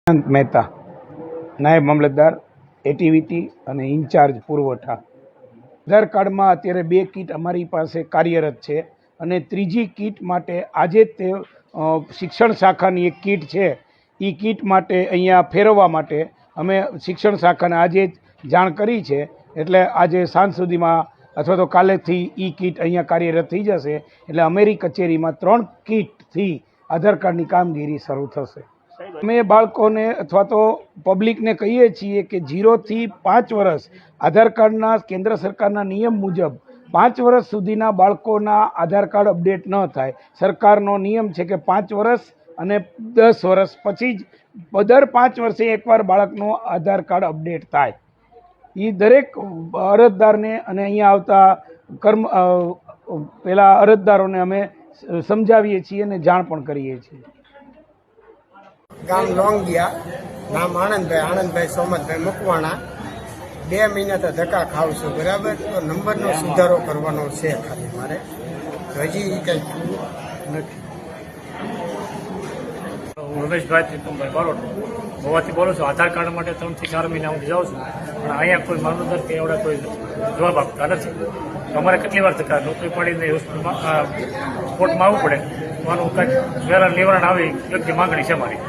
મહેતા, નાયબ મામલતદાર એટીવીટી અને ઇન્ચાર્જ પુરવઠા। આધાર કાર્ડમાં અત્યારે 2 કીટ અમારી પાસે કાર્યરત છે અને ત્રીજી કીટ માટે આજે તે શિક્ષણ શાખાની એક કીટ છે, એ કીટ માટે અહીંયા ફેરવવા માટે અમે શિક્ષણ શાખાને આજે જ જાણ કરી છે। એટલે આજે સાંજ સુધીમાં અથવા તો કાલેથી એ કીટ અહીંયા કાર્યરત થઈ જશે। એટલે અમારી કચેરીમાં 3 કીટથી આધાર કાર્ડની કામગીરી શરૂ થશે। અમે બાળકોને અથવા તો પબ્લિકને કહીએ છીએ કે 0 થી 5 વર્ષ આધાર કાર્ડના કેન્દ્ર સરકારના નિયમ મુજબ 5 વર્ષ સુધીના બાળકોના આધાર કાર્ડ અપડેટ ન થાય। સરકારનો નિયમ છે કે 5 વર્ષ અને 10 વર્ષ પછી જ દર 5 વર્ષે એકવાર બાળકનું આધાર કાર્ડ અપડેટ થાય। એ દરેક અરજદારને અને અહીંયા આવતા પેલા અરજદારોને અમે સમજાવીએ છીએ અને જાણ પણ કરીએ છીએ। ગામ લોંગિયા, નામ આનંદભાઈ સોમતભાઈ મકવાણા। 2 મહિના તો ધક્કા ખાવ છું, બરાબર। તો નંબરનો સુધારો કરવાનો છે ખાલી મારે, હજી કંઈ નથી। હું રમેશભાઈ ત્રિકમભાઈ બારોટ હોવાથી બોલું છું। આધાર કાર્ડ માટે 3 થી 4 મહિના હું જાઉં છું, પણ અહીંયા કોઈ મામલતદાર કે એવડા કોઈ જવાબ આપતા નથી। અમારે કેટલી વાર ધક્કા નોકરી પડીને હોસ્પિટલમાં કોર્ટમાં આવવું પડે, આનું કંઈક વહેલા નિવારણ આવે યોગ્ય માગણી છે મારી।